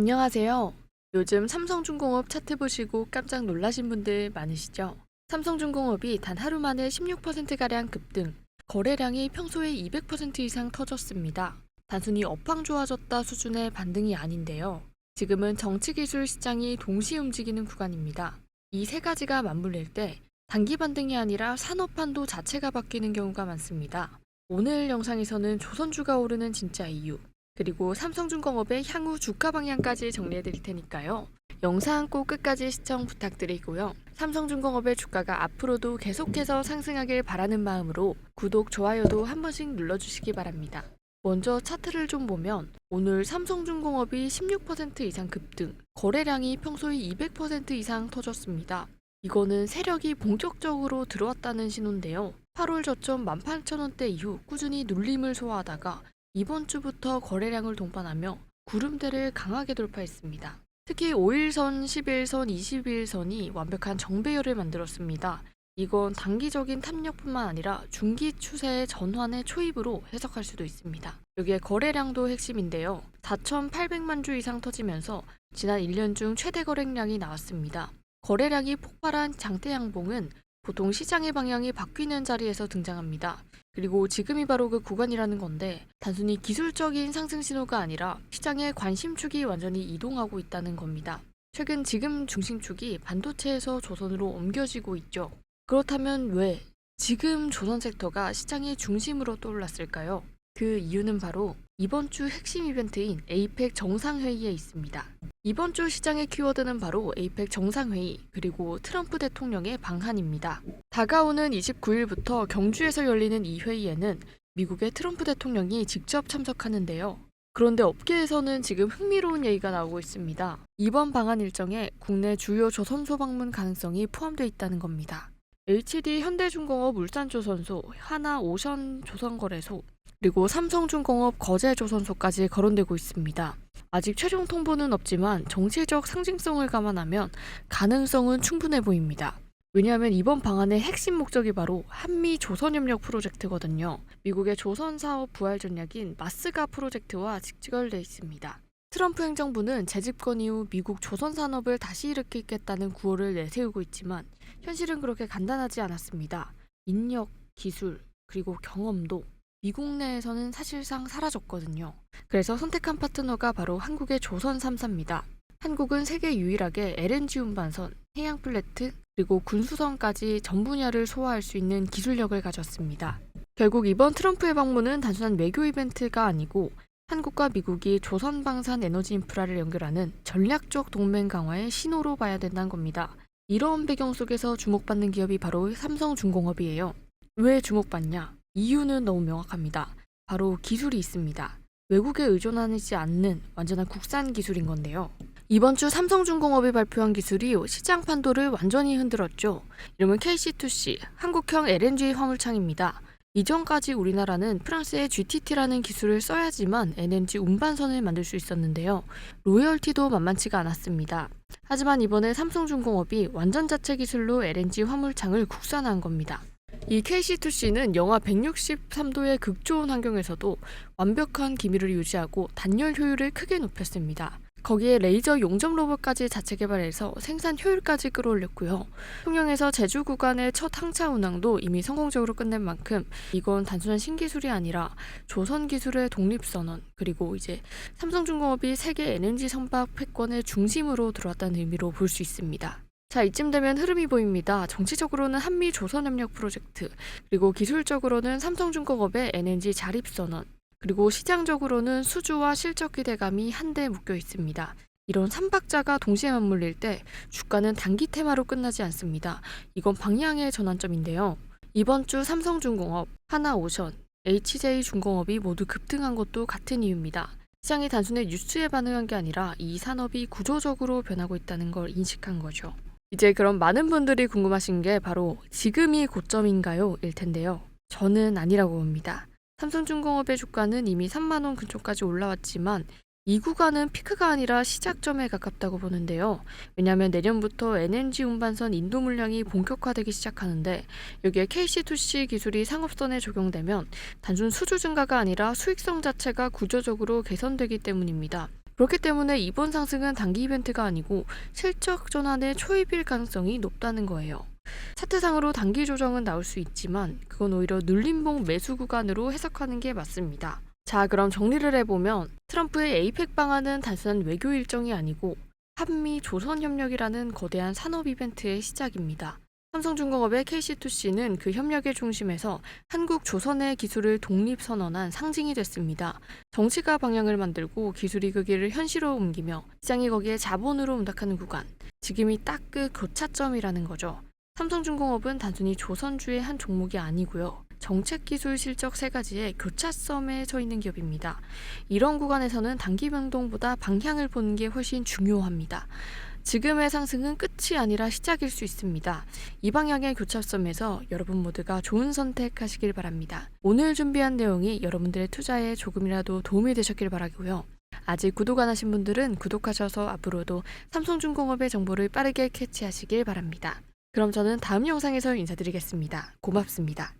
안녕하세요. 요즘 삼성중공업 차트 보시고 깜짝 놀라신 분들 많으시죠? 삼성중공업이 단 하루 만에 16%가량 급등, 거래량이 평소에 200% 이상 터졌습니다. 단순히 업황 좋아졌다 수준의 반등이 아닌데요. 지금은 정치기술 시장이 동시에 움직이는 구간입니다. 이 세 가지가 맞물릴 때 단기 반등이 아니라 산업판도 자체가 바뀌는 경우가 많습니다. 오늘 영상에서는 조선주가 오르는 진짜 이유, 그리고 삼성중공업의 향후 주가 방향까지 정리해 드릴 테니까요. 영상 꼭 끝까지 시청 부탁드리고요. 삼성중공업의 주가가 앞으로도 계속해서 상승하길 바라는 마음으로 구독, 좋아요도 한 번씩 눌러주시기 바랍니다. 먼저 차트를 좀 보면 오늘 삼성중공업이 16% 이상 급등, 거래량이 평소에 200% 이상 터졌습니다. 이거는 세력이 본격적으로 들어왔다는 신호인데요. 8월 저점 18,000원대 이후 꾸준히 눌림을 소화하다가 이번 주부터 거래량을 동반하며 구름대를 강하게 돌파했습니다. 특히 5일선, 11선, 21선이 완벽한 정배열을 만들었습니다. 이건 단기적인 탐욕뿐만 아니라 중기 추세의 전환의 초입으로 해석할 수도 있습니다. 여기에 거래량도 핵심인데요. 4,800만 주 이상 터지면서 지난 1년 중 최대 거래량이 나왔습니다. 거래량이 폭발한 장대 양봉은 보통 시장의 방향이 바뀌는 자리에서 등장합니다. 그리고 지금이 바로 그 구간이라는 건데 단순히 기술적인 상승 신호가 아니라 시장의 관심축이 완전히 이동하고 있다는 겁니다. 최근 지금 중심축이 반도체에서 조선으로 옮겨지고 있죠. 그렇다면 왜 지금 조선 섹터가 시장의 중심으로 떠올랐을까요? 그 이유는 바로 이번 주 핵심 이벤트인 에이펙 정상회의에 있습니다. 이번 주 시장의 키워드는 바로 에이펙 정상회의 그리고 트럼프 대통령의 방한입니다. 다가오는 29일부터 경주에서 열리는 이 회의에는 미국의 트럼프 대통령이 직접 참석하는데요. 그런데 업계에서는 지금 흥미로운 얘기가 나오고 있습니다. 이번 방한 일정에 국내 주요 조선소 방문 가능성이 포함되어 있다는 겁니다. HD 현대중공업 울산조선소, 하나오션조선거래소, 그리고 삼성중공업 거제조선소까지 거론되고 있습니다. 아직 최종 통보는 없지만 정치적 상징성을 감안하면 가능성은 충분해 보입니다. 왜냐하면 이번 방안의 핵심 목적이 바로 한미 조선협력 프로젝트거든요. 미국의 조선사업 부활 전략인 마스가 프로젝트와 직결돼 있습니다. 트럼프 행정부는 재집권 이후 미국 조선산업을 다시 일으키겠다는 구호를 내세우고 있지만 현실은 그렇게 간단하지 않았습니다. 인력, 기술, 그리고 경험도 미국 내에서는 사실상 사라졌거든요. 그래서 선택한 파트너가 바로 한국의 조선 3사입니다. 한국은 세계 유일하게 LNG 운반선, 해양 플레트, 그리고 군수선까지 전 분야를 소화할 수 있는 기술력을 가졌습니다. 결국 이번 트럼프의 방문은 단순한 외교 이벤트가 아니고 한국과 미국이 조선 방산 에너지 인프라를 연결하는 전략적 동맹 강화의 신호로 봐야 된다는 겁니다. 이런 배경 속에서 주목받는 기업이 바로 삼성중공업이에요. 왜 주목받냐? 이유는 너무 명확합니다. 바로 기술이 있습니다. 외국에 의존하지 않는 완전한 국산 기술인 건데요. 이번 주 삼성중공업이 발표한 기술이 시장 판도를 완전히 흔들었죠. 이름은 KC2C, 한국형 LNG 화물창입니다. 이전까지 우리나라는 프랑스의 GTT라는 기술을 써야지만 LNG 운반선을 만들 수 있었는데요. 로열티도 만만치가 않았습니다. 하지만 이번에 삼성중공업이 완전 자체 기술로 LNG 화물창을 국산화한 겁니다. 이 KC2C는 영하 163도의 극조온 환경에서도 완벽한 기밀을 유지하고 단열 효율을 크게 높였습니다. 거기에 레이저 용접 로봇까지 자체 개발해서 생산 효율까지 끌어올렸고요. 통영에서 제주 구간의 첫 항차 운항도 이미 성공적으로 끝낸 만큼 이건 단순한 신기술이 아니라 조선 기술의 독립선언, 그리고 이제 삼성중공업이 세계 에너지 선박 패권의 중심으로 들어왔다는 의미로 볼 수 있습니다. 자, 이쯤 되면 흐름이 보입니다. 정치적으로는 한미 조선협력 프로젝트, 그리고 기술적으로는 삼성중공업의 LNG 자립선언, 그리고 시장적으로는 수주와 실적 기대감이 한데 묶여 있습니다. 이런 3박자가 동시에 맞물릴 때 주가는 단기 테마로 끝나지 않습니다. 이건 방향의 전환점인데요. 이번 주 삼성중공업, 하나오션, HJ중공업이 모두 급등한 것도 같은 이유입니다. 시장이 단순히 뉴스에 반응한 게 아니라 이 산업이 구조적으로 변하고 있다는 걸 인식한 거죠. 이제 그럼 많은 분들이 궁금하신 게 바로 지금이 고점인가요? 일 텐데요. 저는 아니라고 봅니다. 삼성중공업의 주가는 이미 3만원 근처까지 올라왔지만 이 구간은 피크가 아니라 시작점에 가깝다고 보는데요. 왜냐하면 내년부터 LNG 운반선 인도 물량이 본격화되기 시작하는데 여기에 KC2C 기술이 상업선에 적용되면 단순 수주 증가가 아니라 수익성 자체가 구조적으로 개선되기 때문입니다. 그렇기 때문에 이번 상승은 단기 이벤트가 아니고 실적 전환의 초입일 가능성이 높다는 거예요. 차트상으로 단기 조정은 나올 수 있지만 그건 오히려 눌림목 매수 구간으로 해석하는 게 맞습니다. 자, 그럼 정리를 해보면 트럼프의 에이펙 방안은 단순한 외교 일정이 아니고 한미 조선 협력이라는 거대한 산업 이벤트의 시작입니다. 삼성중공업의 KC2C는 그 협력의 중심에서 한국 조선의 기술을 독립선언한 상징이 됐습니다. 정치가 방향을 만들고 기술이 그 길을 현실로 옮기며 시장이 거기에 자본으로 운닥하는 구간. 지금이 딱 그 교차점이라는 거죠. 삼성중공업은 단순히 조선주의 한 종목이 아니고요. 정책, 기술, 실적 세 가지의 교차점에 서 있는 기업입니다. 이런 구간에서는 단기 변동보다 방향을 보는 게 훨씬 중요합니다. 지금의 상승은 끝이 아니라 시작일 수 있습니다. 이 방향의 교차점에서 여러분 모두가 좋은 선택하시길 바랍니다. 오늘 준비한 내용이 여러분들의 투자에 조금이라도 도움이 되셨길 바라고요. 아직 구독 안 하신 분들은 구독하셔서 앞으로도 삼성중공업의 정보를 빠르게 캐치하시길 바랍니다. 그럼 저는 다음 영상에서 인사드리겠습니다. 고맙습니다.